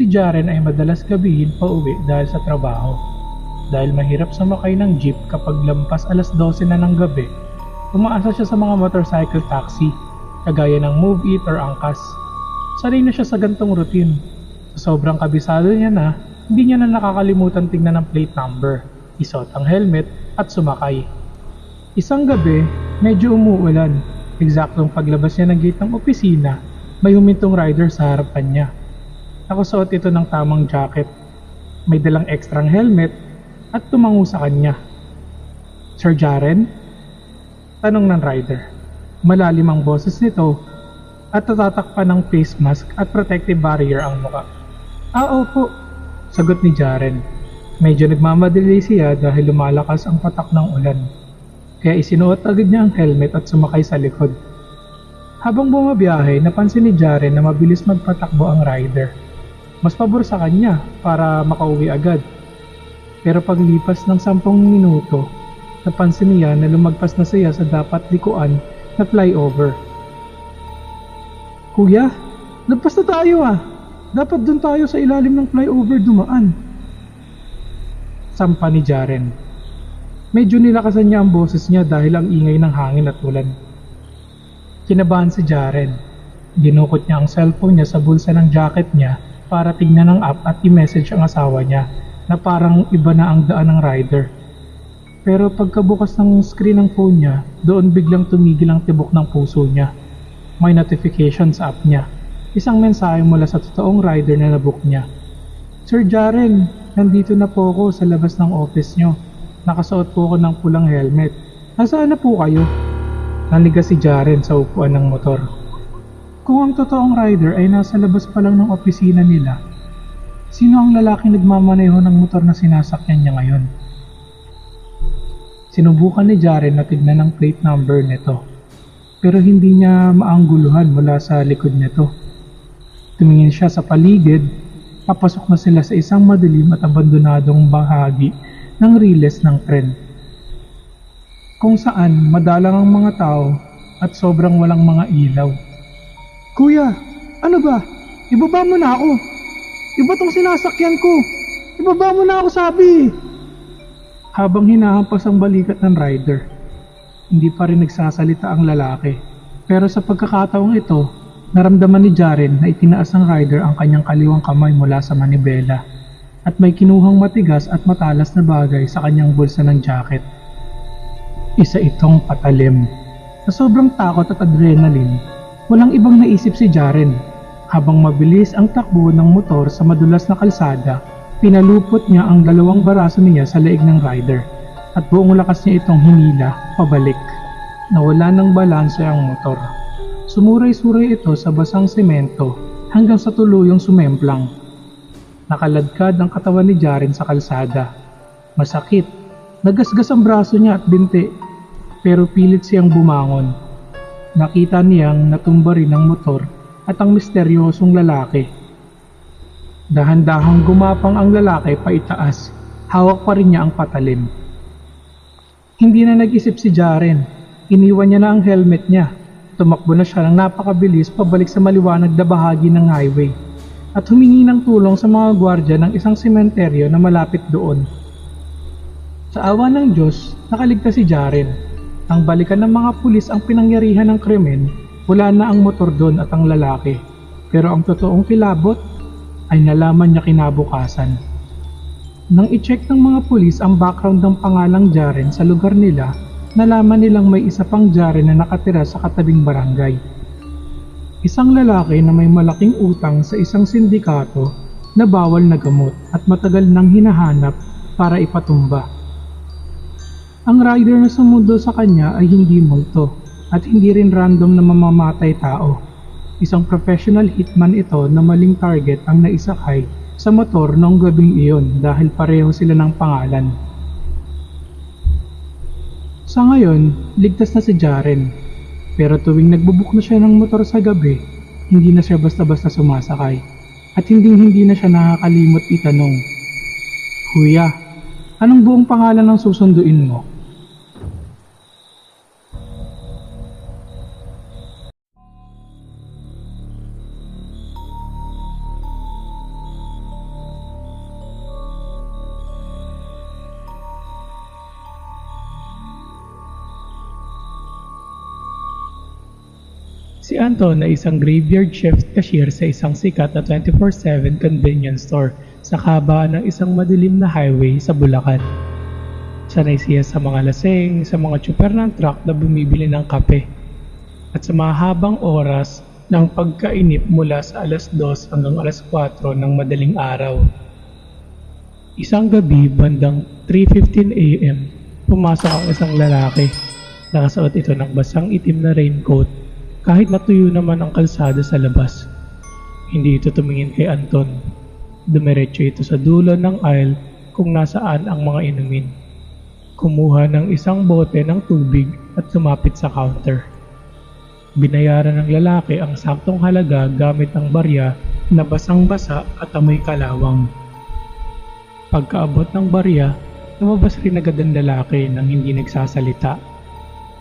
Si Jaren ay madalas gabihin pauwi dahil sa trabaho. Dahil mahirap sumakay ng jeep kapag lampas alas 12 na ng gabi, umaasa siya sa mga motorcycle taxi, kagaya ng Move It or Angkas. Sanay na siya sa gantong routine. Sa sobrang kabisado niya na, hindi niya na nakakalimutan tingnan ang plate number, isuot ang helmet at sumakay. Isang gabi, medyo umuulan. Eksaktong paglabas niya ng gate ng opisina, may humintong rider sa harapan niya. Nakasuot ito ng tamang jacket, may dalang ekstrang helmet at tumango sa kanya. "Sir Jaren?" Tanong ng rider. Malalim ang boses nito at tatatakpan ng face mask at protective barrier ang muka. Opo," sagot ni Jaren. Medyo nagmamadali siya dahil lumalakas ang patak ng ulan. Kaya isinuot agad niya ang helmet at sumakay sa likod. Habang bumabiyahe, napansin ni Jaren na mabilis magpatakbo ang rider. Mas pabor sa kanya para makauwi agad. Pero paglipas ng 10 minuto, napansin niya na lumagpas na siya sa dapat likuan na flyover. "Kuya, lagpas na tayo ah. Dapat dun tayo sa ilalim ng flyover dumaan." Sampa ni Jaren. Medyo nilakasan niya ang boses niya dahil ang ingay ng hangin at ulan. Kinabahan si Jaren. Dinukot niya ang cellphone niya sa bulsa ng jacket niya para tingnan ang app at i-message ang asawa niya na parang iba na ang daan ng rider. Pero pagkabukas ng screen ng phone niya, doon biglang tumigil ang tibok ng puso niya. May notification sa app niya. Isang mensahe mula sa totoong rider na nabook niya. "Sir Jaren, nandito na po ako sa labas ng office niyo. Nakasuot po ako ng pulang helmet. Nasaan na po kayo?" Naniga si Jaren sa upuan ng motor. Kung ang totoong rider ay nasa labas pa lang ng opisina nila, sino ang lalaking nagmamaneho ng motor na sinasakyan niya ngayon? Sinubukan ni Jaren na tignan ang plate number nito, pero hindi niya maangguluhan mula sa likod nito. Tumingin siya sa paligid, papasok na sila sa isang madilim at abandonadong bahagi ng riles ng tren, kung saan madalang ang mga tao at sobrang walang mga ilaw. "Kuya, ano ba? Ibaba mo na ako. Iba tong sinasakyan ko. Ibaba mo na ako, sabi." Habang hinahampas ang balikat ng rider, hindi pa rin nagsasalita ang lalaki. Pero sa pagkakataong ito, naramdaman ni Jaren na itinaas ng rider ang kanyang kaliwang kamay mula sa manibela at may kinuhang matigas at matalas na bagay sa kanyang bulsa ng jacket. Isa itong patalim. Sa sobrang takot at adrenaline, walang ibang naisip si Jaren. Habang mabilis ang takbo ng motor sa madulas na kalsada, pinalupot niya ang dalawang baraso niya sa leeg ng rider at buong lakas niya itong hinila pabalik. Nawala ng balanse ang motor. Sumuray-suray ito sa basang semento hanggang sa tuluyang sumemplang. Nakaladkad ang katawan ni Jaren sa kalsada. Masakit. Nagasgas ang braso niya at binti, pero pilit siyang bumangon. Nakita niyang natumba rin ang motor at ang misteryosong lalaki. Dahan-dahang gumapang ang lalaki paitaas. Hawak pa rin niya ang patalim. Hindi na nag-isip si Jaren. Iniwan niya na ang helmet niya. Tumakbo na siya ng napakabilis pabalik sa maliwanag na bahagi ng highway at humingi ng tulong sa mga gwardya ng isang sementeryo na malapit doon. Sa awa ng Diyos, nakaligtas si Jaren. Nang balikan ng mga pulis ang pinangyarihan ng krimen, wala na ang motor doon at ang lalaki. Pero ang totoong kilabot ay nalaman niya kinabukasan. Nang i-check ng mga pulis ang background ng pangalang Jaren sa lugar nila, nalaman nilang may isa pang Jaren na nakatira sa katabing barangay. Isang lalaki na may malaking utang sa isang sindikato na bawal na gamot at matagal nang hinahanap para ipatumba. Ang rider na sumundo sa kanya ay hindi multo at hindi rin random na mamamatay tao. Isang professional hitman ito na maling target ang naisakay sa motor noong gabing iyon dahil pareho sila ng pangalan. Sa ngayon, ligtas na si Jaren. Pero tuwing nagbubuk na siya ng motor sa gabi, hindi na siya basta-basta sumasakay. At hindi na siya nakakalimot itanong, "Kuya, anong buong pangalan ng susunduin mo?" Si Anton ay isang graveyard shift cashier sa isang sikat na 24/7 convenience store sa kabaan ng isang madilim na highway sa Bulacan. Sanay siya sa mga laseng, sa mga tsuper ng truck na bumibili ng kape, at sa mahabang oras ng pagkainip mula sa alas 2 hanggang alas 4 ng madaling araw. Isang gabi bandang 3:15 AM, pumasok ang isang lalaki. Nakasuot ito ng basang itim na raincoat kahit natuyo naman ang kalsada sa labas. Hindi ito tumingin kay Anton. Dumiretso ito sa dulo ng aisle kung nasaan ang mga inumin. Kumuha ng isang bote ng tubig at lumapit sa counter. Binayaran ng lalaki ang saktong halaga gamit ang barya na basang-basa at amoy kalawang. Pagkaabot ng barya, lumabas rin agad ang lalaki nang hindi nagsasalita.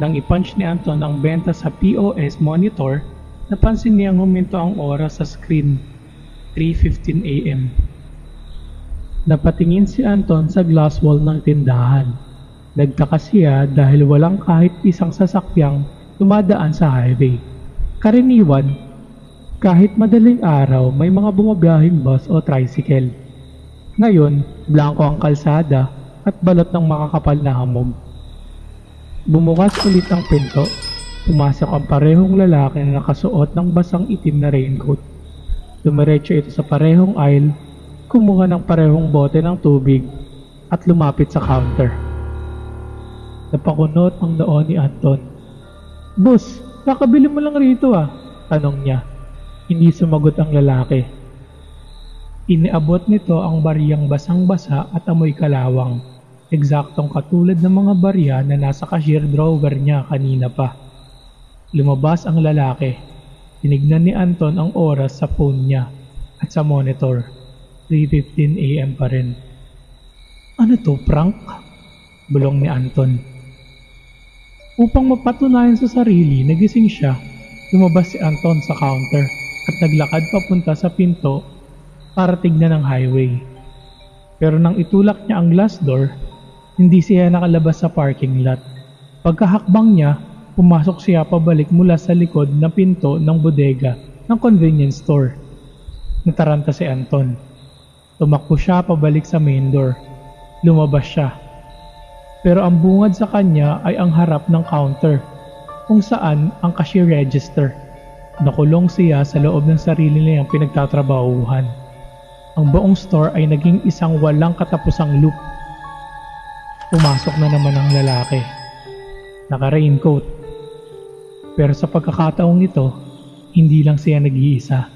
Nang i-punch ni Anton ang benta sa POS monitor, napansin niyang huminto ang oras sa screen, 3:15 AM. Napatingin si Anton sa glass wall ng tindahan. Nagtaka siya dahil walang kahit isang sasakyang dumadaan sa highway. Karaniwan, kahit madaling araw may mga bumabiyahing bus o tricycle. Ngayon, blanko ang kalsada at balot ng makakapal na hamog. Bumukas ulit ang pinto. Pumasok ang parehong lalaki na nakasuot ng basang itim na raincoat. Dumiretso ito sa parehong aisle, kumuha ng parehong bote ng tubig at lumapit sa counter. Napakunot ang noo ni Anton. "Boss, kakabili mo lang rito ah," tanong niya. Hindi sumagot ang lalaki. Iniabot nito ang baryang basang-basa at amoy kalawang. Eksaktong katulad ng mga barya na nasa cashier drawer niya kanina pa. Lumabas ang lalaki. Tinignan ni Anton ang oras sa phone niya at sa monitor. 3:15 AM pa rin. "Ano to, prank?" bulong ni Anton. Upang mapatunayan sa sarili, nagising siya. Lumabas si Anton sa counter at naglakad papunta sa pinto para tignan ang highway. Pero nang itulak niya ang glass door, hindi siya nakalabas sa parking lot. Pagkahakbang niya, pumasok siya pabalik mula sa likod na pinto ng bodega ng convenience store. Nataranta si Anton. Tumakbo siya pabalik sa main door. Lumabas siya. Pero ang bungad sa kanya ay ang harap ng counter, kung saan ang cashier register. Nakulong siya sa loob ng sarili niyang pinagtatrabahuhan. Ang buong store ay naging isang walang katapusang loop. Pumasok na naman ang lalaki. Naka-raincoat. Pero sa pagkakataong ito, hindi lang siya nag-iisa.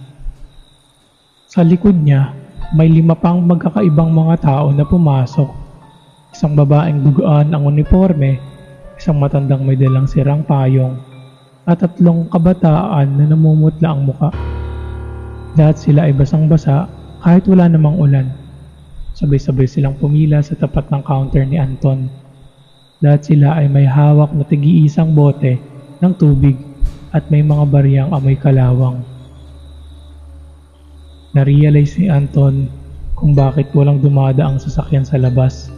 Sa likod niya, may 5 pang magkakaibang mga tao na pumasok. Isang babaeng duguan ang uniforme, isang matandang may dalang sirang payong, at 3 kabataan na namumutla ang muka. Lahat sila ay basang-basa kahit wala namang ulan. Sabay-sabay silang pumila sa tapat ng counter ni Anton. Lahat sila ay may hawak na tig-iisang bote ng tubig at may mga baryang amoy kalawang. Na-realize ni Anton kung bakit walang dumadaang sasakyan sa labas.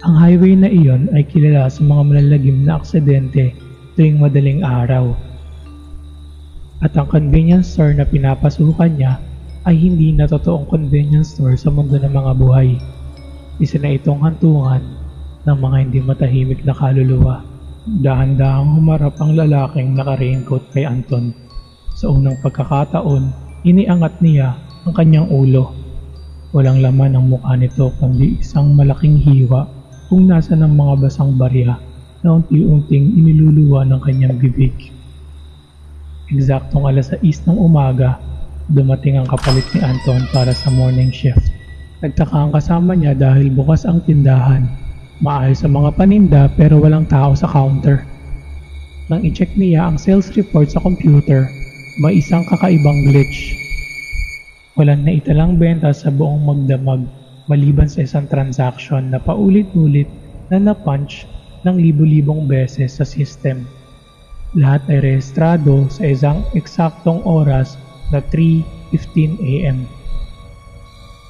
Ang highway na iyon ay kilala sa mga malalagim na aksidente tuwing madaling araw. At ang convenience store na pinapasukan niya ay hindi na totoong convenience store sa mundo ng mga buhay. Isa na itong hantungan ng mga hindi matahimik na kaluluwa. Dahan-dahang humarap ang lalaking naka-raincoat kay Anton. Sa unang pagkakataon, iniangat niya ang kanyang ulo. Walang laman ang mukha nito kundi isang malaking hiwa kung nasa ng mga basang barya na unti-unting iniluluwa ng kanyang bibig. Eksaktong alas 6 ng umaga, dumating ang kapalit ni Anton para sa morning shift. Nagtaka ang kasama niya dahil bukas ang tindahan. Maayos ang mga paninda pero walang tao sa counter. Nang i-check niya ang sales report sa computer, may isang kakaibang glitch. Walang naitalang benta sa buong magdamag maliban sa isang transaction na paulit-ulit na na-punch ng libu-libong beses sa system. Lahat ay rehistrado sa isang eksaktong oras na 3:15 AM.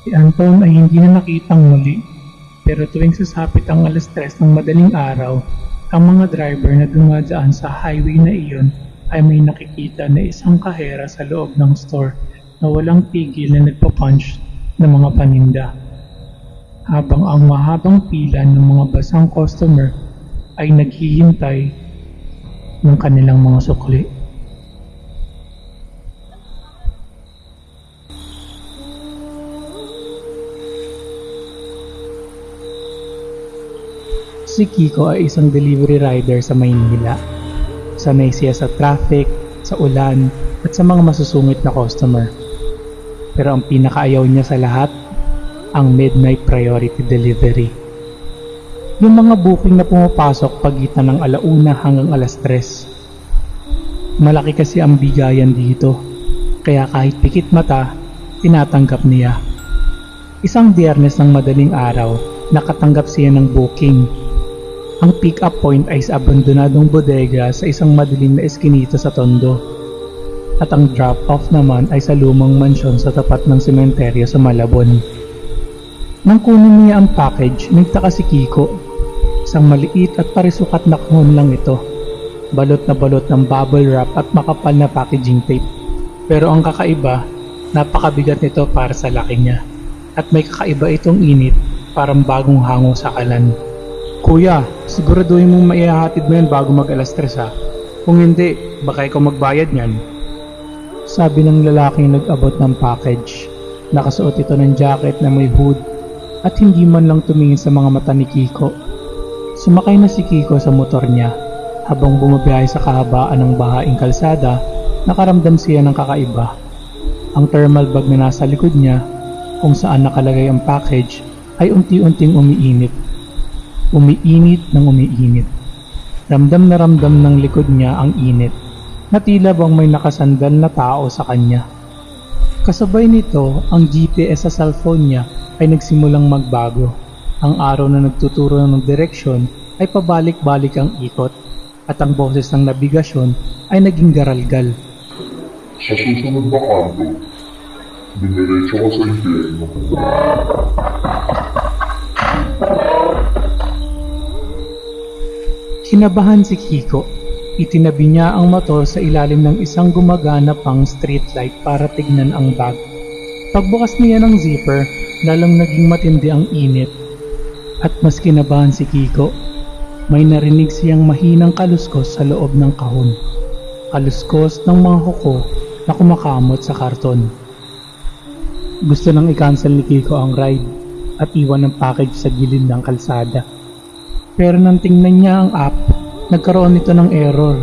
Si Anton ay hindi na nakitang muli, pero tuwing sasapit ang alas 3 ng madaling araw, ang mga driver na dumadaan sa highway na iyon ay may nakikita na isang kahera sa loob ng store na walang tigil na nagpapunch ng mga paninda. Habang ang mahabang pila ng mga basang customer ay naghihintay ng kanilang mga sukli. Si Kiko ay isang delivery rider sa Maynila. Sanay siya sa traffic, sa ulan, at sa mga masusungit na customer. Pero ang pinakaayaw niya sa lahat, ang midnight priority delivery. Yung mga booking na pumapasok pagitan ng 1:00 hanggang 3:00. Malaki kasi ang bigayan dito, kaya kahit pikit mata, tinatanggap niya. Isang Biyernes ng madaling araw, nakatanggap siya ng booking. Ang pick-up point ay sa abandonadong bodega sa isang madilim na eskinita sa Tondo. At ang drop-off naman ay sa lumang mansyon sa tapat ng sementeryo sa Malabon. Nang kunin niya ang package, nagtaka si Kiko. Isang maliit at parisukat na kahon lang ito. Balot na balot ng bubble wrap at makapal na packaging tape. Pero ang kakaiba, napakabigat nito para sa laki niya. At may kakaiba itong init, parang bagong hango sa kalan. Kuya, siguraduhin mong maihahatid mo yan bago mag 3:00 ha. Kung hindi, baka ikaw magbayad niyan. Sabi ng lalaking nag-abot ng package. Nakasuot ito ng jacket na may hood at hindi man lang tumingin sa mga mata ni Kiko. Sumakay na si Kiko sa motor niya. Habang bumabiyahe sa kahabaan ng bahaing kalsada, nakaramdam siya ng kakaiba. Ang thermal bag na nasa likod niya, kung saan nakalagay ang package, ay unti-unting umiinit. Umiinit ng umiinit. Ramdam na ramdam ng likod niya ang init, na tila bang may nakasandal na tao sa kanya. Kasabay nito, ang GPS sa cellphone niya ay nagsimulang magbago. Ang araw na nagtuturo ng direksyon ay pabalik-balik ang ikot, at ang boses ng nabigasyon ay naging garalgal. Sa susunod na kanto, diniretso ka sa impyerno. Kinabahan si Kiko. Itinabi niya ang motor sa ilalim ng isang gumagana pang streetlight para tignan ang bag. Pagbukas niya ng zipper, lalong naging matindi ang init. At mas kinabahan si Kiko. May narinig siyang mahinang kaluskos sa loob ng kahon. Kaluskos ng mga kuko na kumakamot sa karton. Gusto nang i-cancel ni Kiko ang ride at iwan ang package sa gilid ng kalsada. Pero nang tingnan niya ang app, nagkaroon nito ng error.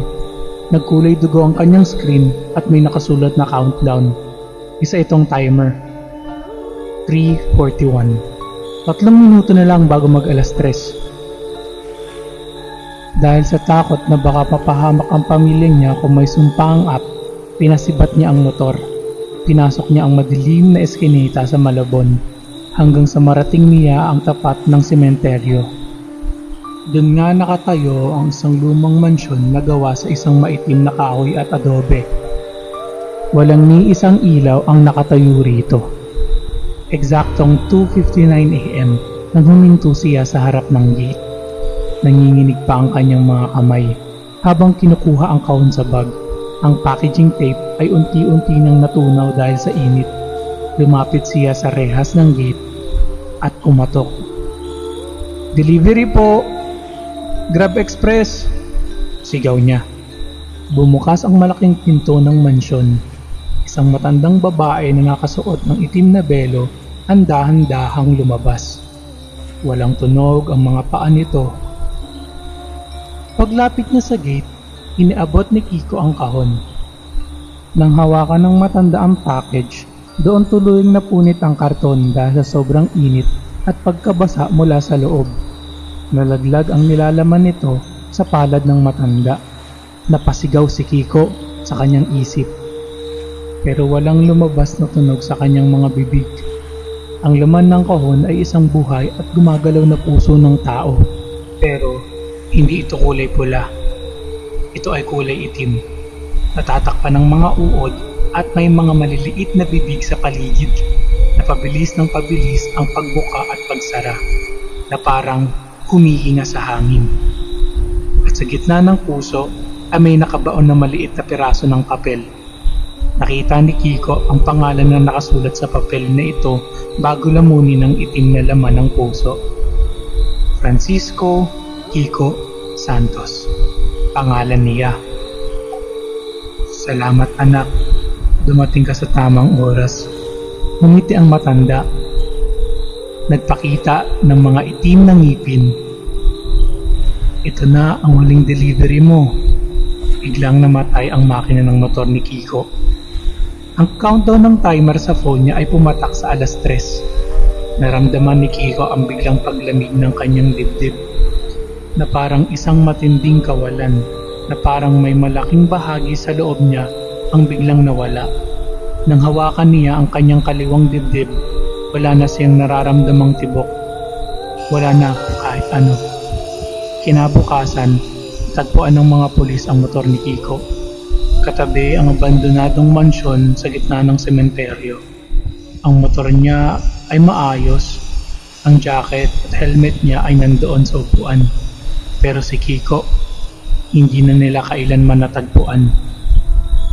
Nagkulay dugo ang kanyang screen at may nakasulat na countdown. Isa itong timer. 3:41. 3 minuto na lang bago mag 3:00. Dahil sa takot na baka papahamak ang pamilya niya kung may sumpa ang app, pinasibat niya ang motor. Pinasok niya ang madilim na eskinita sa Malabon hanggang sa marating niya ang tapat ng sementeryo. Doon nga nakatayo ang isang lumang mansyon na gawa sa isang maitim na kahoy at adobe. Walang ni isang ilaw ang nakatayo rito. Eksaktong 2:59 AM nang huminto siya sa harap ng gate. Nanginginig pa ang kanyang mga kamay habang kinukuha ang kahon sa bag. Ang packaging tape ay unti-unti nang natunaw dahil sa init. Lumapit siya sa rehas ng gate at kumatok. "Delivery po! Grab Express!" sigaw niya. Bumukas ang malaking pinto ng mansyon. Isang matandang babae na nakasuot ng itim na belo ang dahan-dahang lumabas. Walang tunog ang mga paa nito. Paglapit niya sa gate, iniabot ni Kiko ang kahon. Nang hawakan ng matanda ang package, doon tuluyang napunit ang karton dahil sa sobrang init at pagkabasa mula sa loob. Nalaglag ang nilalaman nito sa palad ng matanda. Napasigaw si Kiko sa kanyang isip. Pero walang lumabas na tunog sa kanyang mga bibig. Ang laman ng kahon ay isang buhay at gumagalaw na puso ng tao. Pero hindi ito kulay pula. Ito ay kulay itim. Natatakpan ng mga uod at may mga maliliit na bibig sa paligid. Napabilis ng pabilis ang pagbuka at pagsara na parang humihinga sa hangin. At sa gitna ng puso, ay may nakabaon na maliit na piraso ng papel. Nakita ni Kiko ang pangalan na nakasulat sa papel na ito bago lamunin ng itim na laman ng puso. Francisco Kiko Santos. Pangalan niya. Salamat anak. Dumating ka sa tamang oras. Ngumiti ang matanda. Nagpakita ng mga itim na ngipin. Ito na ang huling delivery mo. Biglang namatay ang makina ng motor ni Kiko. Ang countdown ng timer sa phone niya ay pumatak sa 3:00. Naramdaman ni Kiko ang biglang paglamig ng kanyang dibdib na parang isang matinding kawalan, na parang may malaking bahagi sa loob niya ang biglang nawala. Nang hawakan niya ang kanyang kaliwang dibdib, wala na siyang nararamdamang tibok. Wala na kahit ano. Kinabukasan, tagpuan ng mga pulis ang motor ni Kiko. Katabi ang abandonadong mansyon sa gitna ng sementeryo. Ang motor niya ay maayos. Ang jacket at helmet niya ay nandoon sa upuan. Pero si Kiko, hindi na nila kailanman natagpuan.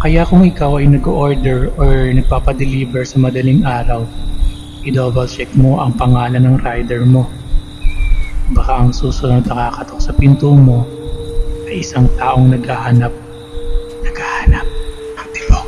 Kaya kung ikaw ay nag-order or nagpapadeliver sa madaling araw, i-double check mo ang pangalan ng rider mo. Baka ang susunod na kakatok sa pinto mo ay isang taong naghahanap ng tibok.